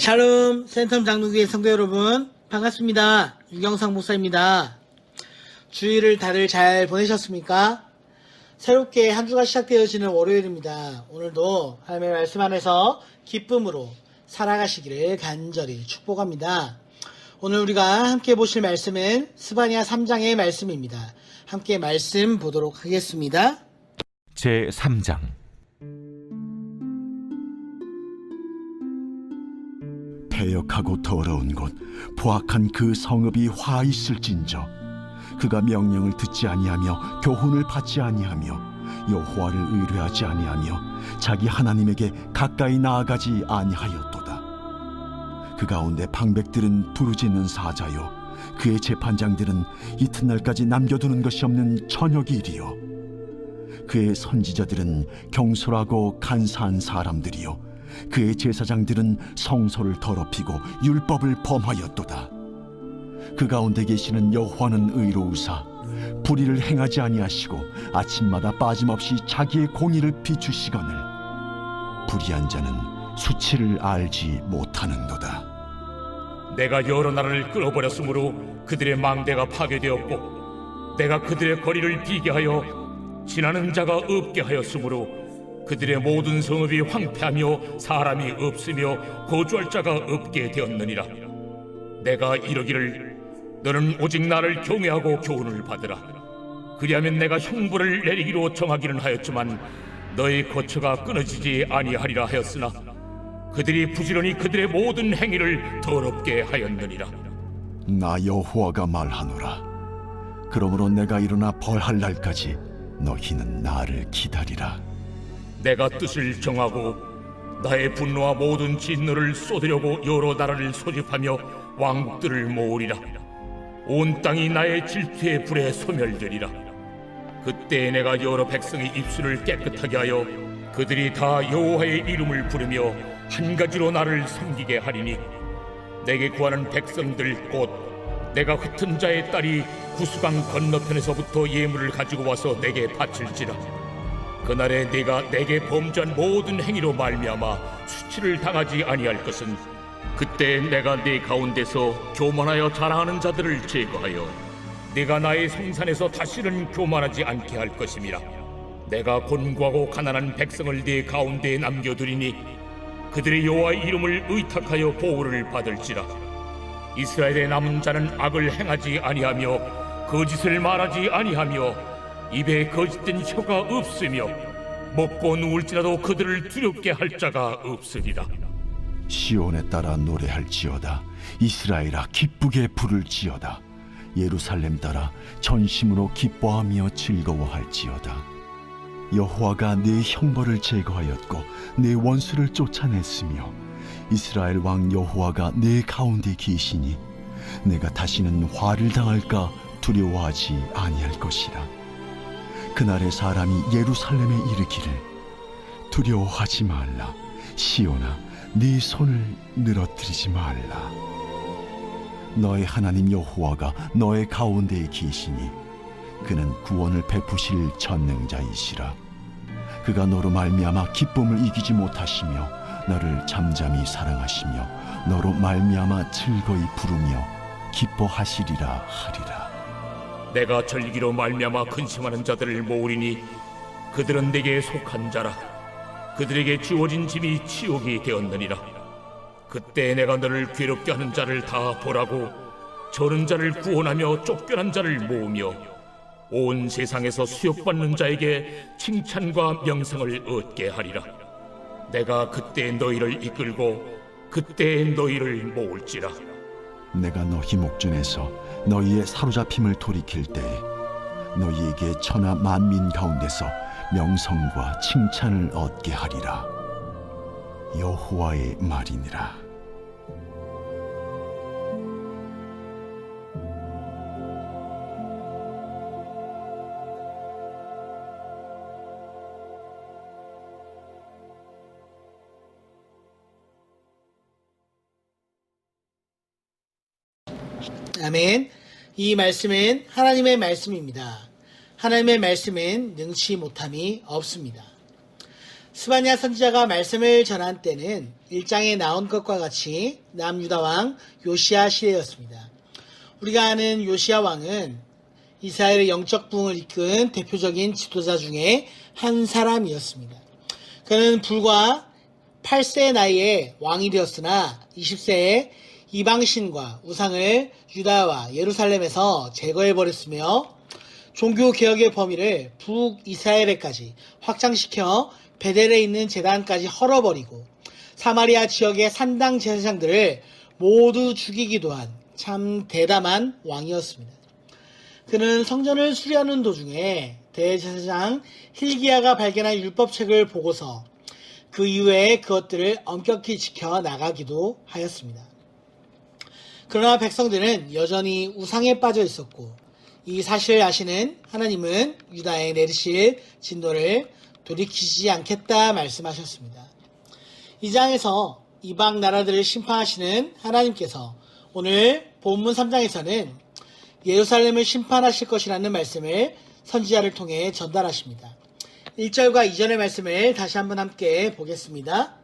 샬롬 센텀 장로교회 성도 여러분 반갑습니다. 유경상 목사입니다. 주일을 다들 잘 보내셨습니까? 새롭게 한 주가 시작되어지는 월요일입니다. 오늘도 하나님의 말씀 안에서 기쁨으로 살아가시기를 간절히 축복합니다. 오늘 우리가 함께 보실 말씀은 스바냐 3장의 말씀입니다. 함께 말씀 보도록 하겠습니다. 제3장 패역하고 더러운 곳 포악한 그 성읍이 화 있을진저 그가 명령을 듣지 아니하며 교훈을 받지 아니하며 여호와를 의뢰하지 아니하며 자기 하나님에게 가까이 나아가지 아니하였도다. 그 가운데 방백들은 부르짖는 사자요 그의 재판장들은 이튿날까지 남겨두는 것이 없는 저녁일이요 그의 선지자들은 경솔하고 간사한 사람들이요 그의 제사장들은 성소를 더럽히고 율법을 범하였도다. 그 가운데 계시는 여호와는 의로우사 불의를 행하지 아니하시고 아침마다 빠짐없이 자기의 공의를 비추시거늘 불의한 자는 수치를 알지 못하는도다. 내가 여러 나라를 끊어버렸으므로 그들의 망대가 파괴되었고 내가 그들의 거리를 비게 하여 지나는 자가 없게 하였으므로 그들의 모든 성읍이 황폐하며 사람이 없으며 거주할 자가 없게 되었느니라. 내가 이르기를 너는 오직 나를 경외하고 교훈을 받으라. 그리하면 내가 형벌을 내리기로 정하기는 하였지만 너의 거처가 끊어지지 아니하리라 하였으나 그들이 부지런히 그들의 모든 행위를 더럽게 하였느니라. 나 여호와가 말하노라. 그러므로 내가 일어나 벌할 날까지 너희는 나를 기다리라. 내가 뜻을 정하고 나의 분노와 모든 진노를 쏟으려고 여러 나라를 소집하며 왕국들을 모으리라. 온 땅이 나의 질투의 불에 소멸되리라. 그때 내가 여러 백성의 입술을 깨끗하게 하여 그들이 다 여호와의 이름을 부르며 한 가지로 나를 섬기게 하리니 내게 구하는 백성들 곧 내가 흩은 자의 딸이 구수강 건너편에서부터 예물을 가지고 와서 내게 바칠지라. 그날에 네가 내게 범죄한 모든 행위로 말미암아 수치를 당하지 아니할 것은 그때 내가 네 가운데서 교만하여 자랑하는 자들을 제거하여 네가 나의 성산에서 다시는 교만하지 않게 할 것임이라. 내가 곤고하고 가난한 백성을 네 가운데에 남겨두리니 그들의 여호와의 이름을 의탁하여 보호를 받을지라. 이스라엘의 남은 자는 악을 행하지 아니하며 거짓을 말하지 아니하며 입에 거짓된 혀가 없으며 먹고 누울지라도 그들을 두렵게 할 자가 없으리라. 시온에 따라 노래할지어다. 이스라엘아 기쁘게 부를지어다. 예루살렘 따라 전심으로 기뻐하며 즐거워할지어다. 여호와가 내 형벌을 제거하였고 내 원수를 쫓아냈으며 이스라엘 왕 여호와가 내 가운데 계시니 내가 다시는 화를 당할까 두려워하지 아니할 것이라. 그날에 사람이 예루살렘에 이르기를 두려워하지 말라. 시온아 네 손을 늘어뜨리지 말라. 너의 하나님 여호와가 너의 가운데에 계시니 그는 구원을 베푸실 전능자이시라. 그가 너로 말미암아 기쁨을 이기지 못하시며 너를 잠잠히 사랑하시며 너로 말미암아 즐거이 부르며 기뻐하시리라 하리라. 내가 절기로 말미암아 근심하는 자들을 모으리니 그들은 내게 속한 자라. 그들에게 주어진 짐이 치욕이 되었느니라. 그때 내가 너를 괴롭게 하는 자를 다 보라고 저는 자를 구원하며 쫓겨난 자를 모으며 온 세상에서 수욕받는 자에게 칭찬과 명성을 얻게 하리라. 내가 그때 너희를 이끌고 그때 너희를 모을지라. 내가 너희 목전에서 너희의 사로잡힘을 돌이킬 때에 너희에게 천하 만민 가운데서 명성과 칭찬을 얻게 하리라. 여호와의 말이니라. 아멘. 이 말씀은 하나님의 말씀입니다. 하나님의 말씀은 능치 못함이 없습니다. 스바냐 선지자가 말씀을 전한 때는 1장에 나온 것과 같이 남유다 왕 요시야 시대였습니다. 우리가 아는 요시야 왕은 이스라엘의 영적 부흥을 이끈 대표적인 지도자 중에 한 사람이었습니다. 그는 불과 8세의 나이에 왕이 되었으나 20세에 이방신과 우상을 유다와 예루살렘에서 제거해버렸으며 종교개혁의 범위를 북이스라엘에까지 확장시켜 베델에 있는 제단까지 헐어버리고 사마리아 지역의 산당 제사장들을 모두 죽이기도 한 참 대담한 왕이었습니다. 그는 성전을 수리하는 도중에 대제사장 hil기야가 발견한 율법책을 보고서 그 이후에 그것들을 엄격히 지켜 나가기도 하였습니다. 그러나 백성들은 여전히 우상에 빠져 있었고 이 사실을 아시는 하나님은 유다에 내리실 진노를 돌이키지 않겠다 말씀하셨습니다. 이 장에서 이방 나라들을 심판하시는 하나님께서 오늘 본문 3장에서는 예루살렘을 심판하실 것이라는 말씀을 선지자를 통해 전달하십니다. 1절과 2절의 말씀을 다시 한번 함께 보겠습니다.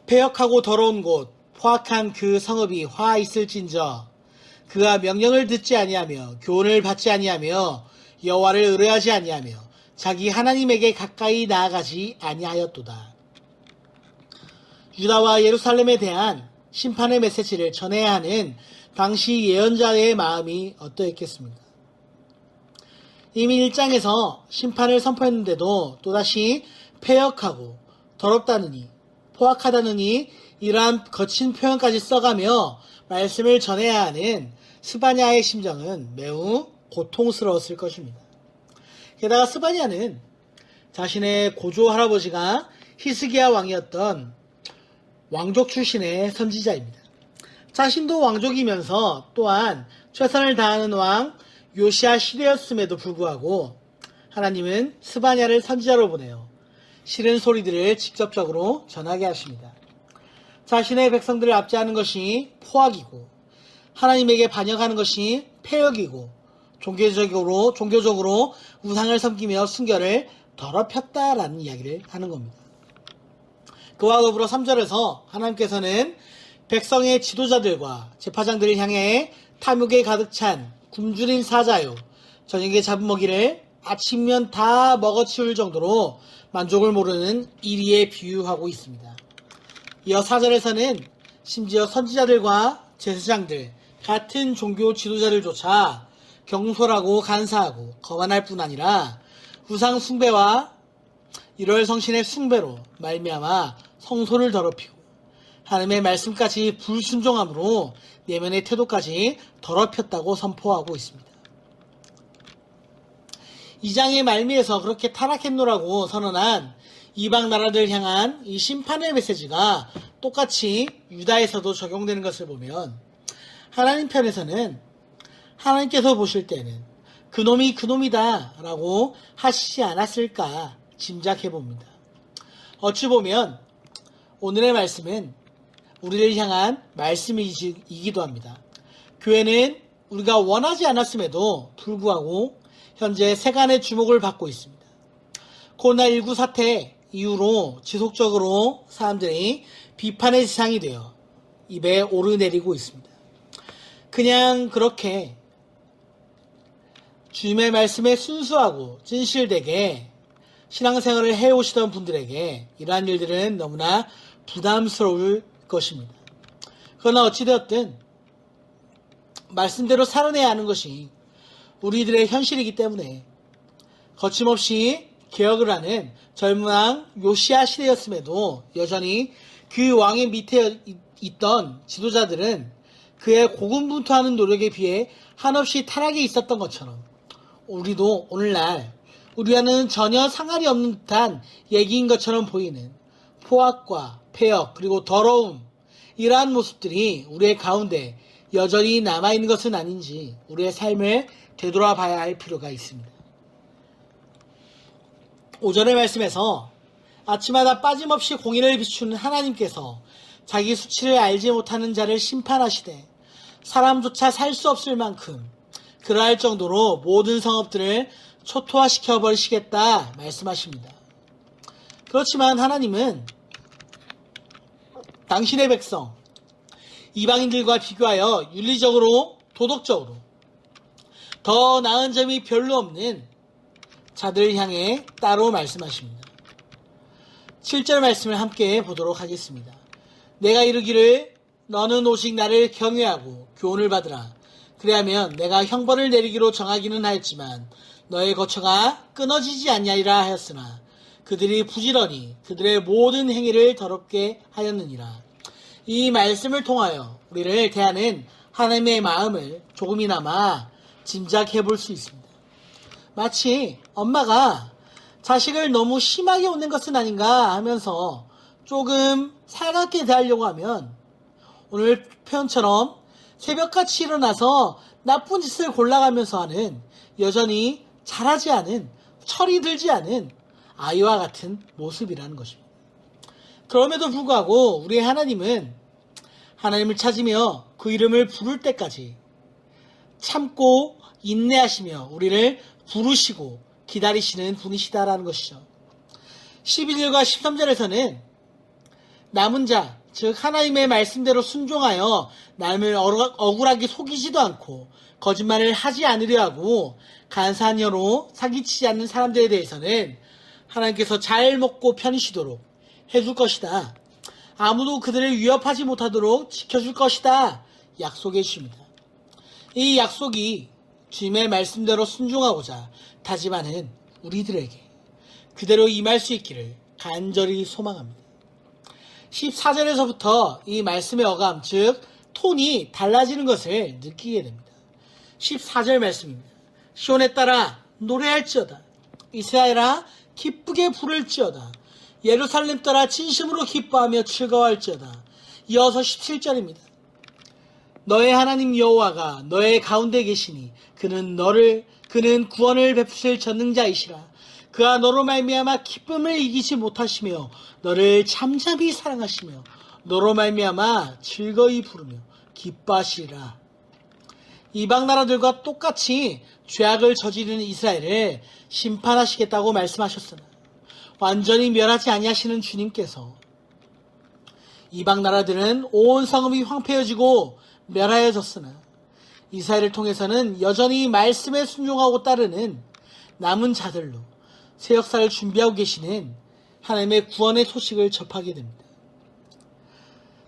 패역하고 더러운 곳 포악한 그 성읍이 화 있을진저 그가 명령을 듣지 아니하며 교훈을 받지 아니하며 여호와를 의뢰하지 아니하며 자기 하나님에게 가까이 나아가지 아니하였도다. 유다와 예루살렘에 대한 심판의 메시지를 전해야 하는 당시 예언자의 마음이 어떠했겠습니까? 이미 1장에서 심판을 선포했는데도 또다시 패역하고 더럽다느니 포악하다느니 이러한 거친 표현까지 써가며 말씀을 전해야 하는 스바냐의 심정은 매우 고통스러웠을 것입니다. 게다가 스바냐는 자신의 고조 할아버지가 히스기야 왕이었던 왕족 출신의 선지자입니다. 자신도 왕족이면서 또한 최선을 다하는 왕 요시야 시대였음에도 불구하고 하나님은 스바냐를 선지자로 보내어 싫은 소리들을 직접적으로 전하게 하십니다. 자신의 백성들을 압제하는 것이 포악이고 하나님에게 반역하는 것이 패역이고 종교적으로 우상을 섬기며 순결을 더럽혔다라는 이야기를 하는 겁니다. 그와 더불어 3절에서 하나님께서는 백성의 지도자들과 제파장들을 향해 탐욕에 가득 찬 굶주린 사자요 저녁에 잡은먹이를 아침면 다 먹어치울 정도로 만족을 모르는 이리에 비유하고 있습니다. 이어 4절에서는 심지어 선지자들과 제사장들 같은 종교 지도자들조차 경솔하고 간사하고 거만할 뿐 아니라 우상 숭배와 일월성신의 숭배로 말미암아 성소를 더럽히고 하나님의 말씀까지 불순종함으로 내면의 태도까지 더럽혔다고 선포하고 있습니다. 이 장의 말미에서 그렇게 타락했노라고 선언한 이방 나라들을 향한 이 심판의 메시지가 똑같이 유다에서도 적용되는 것을 보면 하나님 편에서는 하나님께서 보실 때는 그놈이 그놈이다 라고 하시지 않았을까 짐작해 봅니다. 어찌 보면 오늘의 말씀은 우리를 향한 말씀이기도 합니다. 교회는 우리가 원하지 않았음에도 불구하고 현재 세간의 주목을 받고 있습니다. 코로나19 사태 이후로 지속적으로 사람들이 비판의 대상이 되어 입에 오르내리고 있습니다. 그냥 그렇게 주님의 말씀에 순수하고 진실되게 신앙생활을 해오시던 분들에게 이러한 일들은 너무나 부담스러울 것입니다. 그러나 어찌되었든 말씀대로 살아내야 하는 것이 우리들의 현실이기 때문에 거침없이 개혁을 하는 젊은 왕 요시야 시대였음에도 여전히 그 왕의 밑에 있던 지도자들은 그의 고군분투하는 노력에 비해 한없이 타락에 있었던 것처럼 우리도 오늘날 우리와는 전혀 상관이 없는 듯한 얘기인 것처럼 보이는 포악과 폐역 그리고 더러움 이러한 모습들이 우리의 가운데 여전히 남아있는 것은 아닌지 우리의 삶을 되돌아봐야 할 필요가 있습니다. 5절의 말씀에서 아침마다 빠짐없이 공의를 비추는 하나님께서 자기 수치를 알지 못하는 자를 심판하시되 사람조차 살 수 없을 만큼 그러할 정도로 모든 성읍들을 초토화시켜 버리시겠다 말씀하십니다. 그렇지만 하나님은 당신의 백성 이방인들과 비교하여 윤리적으로 도덕적으로 더 나은 점이 별로 없는 자들을 향해 따로 말씀하십니다. 7절 말씀을 함께 보도록 하겠습니다. 내가 이르기를 너는 오직 나를 경외하고 교훈을 받으라. 그래야면 내가 형벌을 내리기로 정하기는 하였지만 너의 거처가 끊어지지 아니하리라 하였으나 그들이 부지런히 그들의 모든 행위를 더럽게 하였느니라. 이 말씀을 통하여 우리를 대하는 하나님의 마음을 조금이나마 짐작해 볼 수 있습니다. 마치 엄마가 자식을 너무 심하게 혼낸 것은 아닌가 하면서 조금 살갑게 대하려고 하면 오늘 표현처럼 새벽같이 일어나서 나쁜 짓을 골라가면서 하는 여전히 잘하지 않은 철이 들지 않은 아이와 같은 모습이라는 것입니다. 그럼에도 불구하고 우리의 하나님은 하나님을 찾으며 그 이름을 부를 때까지 참고 인내하시며 우리를 부르시고 기다리시는 분이시다라는 것이죠. 11절과 13절에서는 남은 자, 즉 하나님의 말씀대로 순종하여 남을 억울하게 속이지도 않고 거짓말을 하지 않으려 하고 간사한 혀로 사기치지 않는 사람들에 대해서는 하나님께서 잘 먹고 편히 쉬도록 해줄 것이다. 아무도 그들을 위협하지 못하도록 지켜줄 것이다. 약속해 주십니다. 이 약속이 주님의 말씀대로 순종하고자 다짐하는 우리들에게 그대로 임할 수 있기를 간절히 소망합니다. 14절에서부터 이 말씀의 어감, 즉 톤이 달라지는 것을 느끼게 됩니다. 14절 말씀입니다. 시온에 따라 노래할지어다. 이스라엘아 기쁘게 부를지어다. 예루살렘 따라 진심으로 기뻐하며 즐거워할지어다. 이어서 17절입니다. 너의 하나님 여호와가 너의 가운데 계시니 그는 구원을 베푸실 전능자이시라. 그가 너로 말미암아 기쁨을 이기지 못하시며 너를 잠잠히 사랑하시며 너로 말미암아 즐거이 부르며 기뻐하시리라. 이방 나라들과 똑같이 죄악을 저지르는 이스라엘을 심판하시겠다고 말씀하셨으나 완전히 멸하지 아니하시는 주님께서 이방 나라들은 온 성읍이 황폐해지고 멸하여졌으나 이스라엘을 통해서는 여전히 말씀에 순종하고 따르는 남은 자들로 새 역사를 준비하고 계시는 하나님의 구원의 소식을 접하게 됩니다.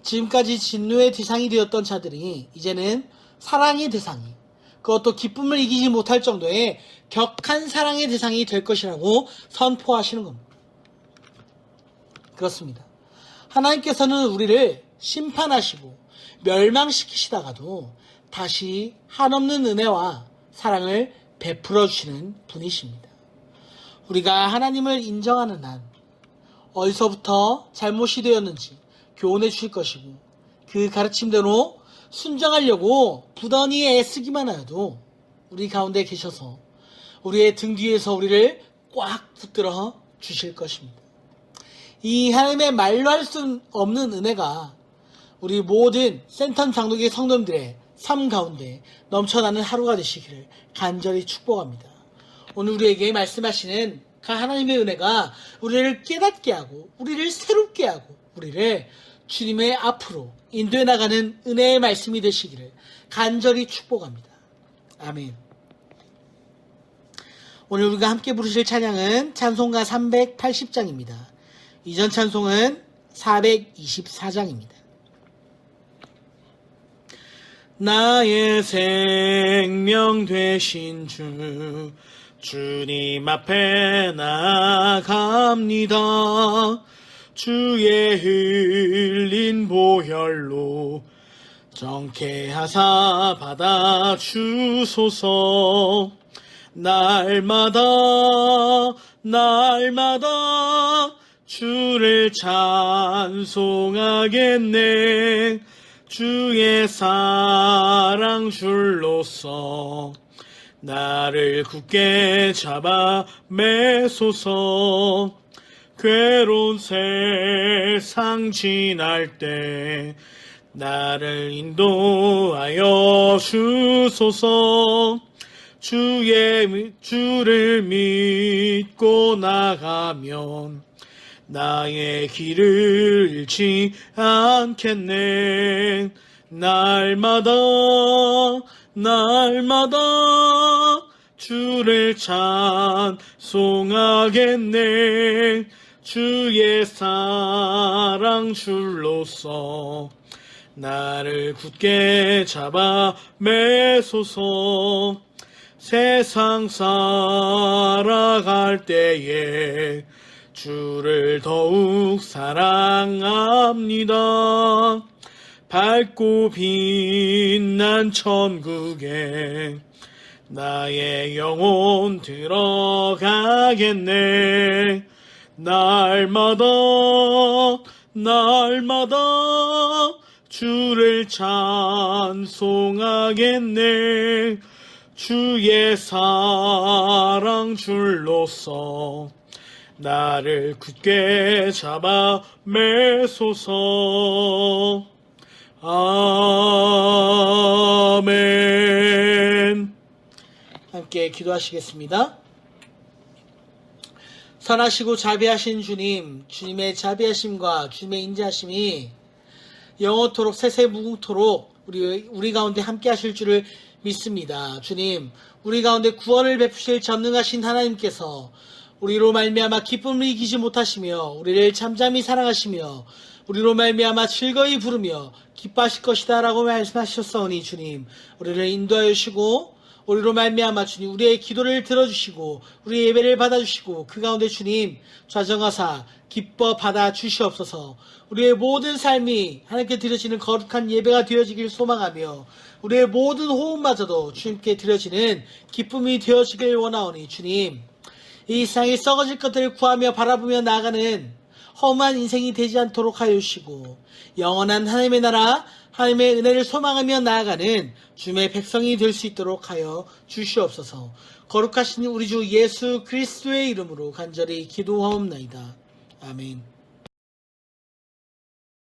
지금까지 진노의 대상이 되었던 자들이 이제는 사랑의 대상이, 그것도 기쁨을 이기지 못할 정도의 격한 사랑의 대상이 될 것이라고 선포하시는 겁니다. 그렇습니다. 하나님께서는 우리를 심판하시고 멸망시키시다가도 다시 한없는 은혜와 사랑을 베풀어 주시는 분이십니다. 우리가 하나님을 인정하는 한 어디서부터 잘못이 되었는지 교훈해 주실 것이고 그 가르침대로 순종하려고 부단히 애쓰기만 하여도 우리 가운데 계셔서 우리의 등 뒤에서 우리를 꽉 붙들어 주실 것입니다. 이 하나님의 말로 할 수 없는 은혜가 우리 모든 센텀 장로교회 성도님들의 삶 가운데 넘쳐나는 하루가 되시기를 간절히 축복합니다. 오늘 우리에게 말씀하시는 그 하나님의 은혜가 우리를 깨닫게 하고 우리를 새롭게 하고 우리를 주님의 앞으로 인도해 나가는 은혜의 말씀이 되시기를 간절히 축복합니다. 아멘. 오늘 우리가 함께 부르실 찬양은 찬송가 380장입니다. 이전 찬송은 424장입니다. 나의 생명 되신 주 주님 앞에 나갑니다. 주의 흘린 보혈로 정케하사 받아 주소서. 날마다 주를 찬송하겠네. 주의 사랑 줄로서 나를 굳게 잡아 매소서. 괴로운 세상 지날 때 나를 인도하여 주소서. 주를 믿고 나가면 나의 길을 잃지 않겠네. 날마다 주를 찬송하겠네. 주의 사랑 줄로서 나를 굳게 잡아 매소서. 세상 살아갈 때에 주를 더욱 사랑합니다. 밝고 빛난 천국에 나의 영혼 들어가겠네. 날마다 주를 찬송하겠네. 주의 사랑 줄로서 나를 굳게 잡아 매소서. 아멘. 함께 기도하시겠습니다. 선하시고 자비하신 주님, 주님의 자비하심과 주님의 인자하심이 영원토록 세세무궁토록 우리 가운데 함께 하실 줄을 믿습니다. 주님, 우리 가운데 구원을 베푸실 전능하신 하나님께서 우리로 말미암아 기쁨을 이기지 못하시며 우리를 잠잠히 사랑하시며 우리로 말미암아 즐거이 부르며 기뻐하실 것이다 라고 말씀하셨사오니 주님, 우리를 인도하여 주시고 우리로 말미암아 주님 우리의 기도를 들어주시고 우리의 예배를 받아주시고 그 가운데 주님 좌정하사 기뻐 받아 주시옵소서. 우리의 모든 삶이 하나님께 드려지는 거룩한 예배가 되어지길 소망하며 우리의 모든 호흡마저도 주님께 드려지는 기쁨이 되어지길 원하오니 주님, 이 세상에 썩어질 것들을 구하며 바라보며 나아가는 험한 인생이 되지 않도록 하여 주시고 영원한 하나님의 나라 하나님의 은혜를 소망하며 나아가는 주님의 백성이 될 수 있도록 하여 주시옵소서. 거룩하신 우리 주 예수 그리스도의 이름으로 간절히 기도하옵나이다. 아멘.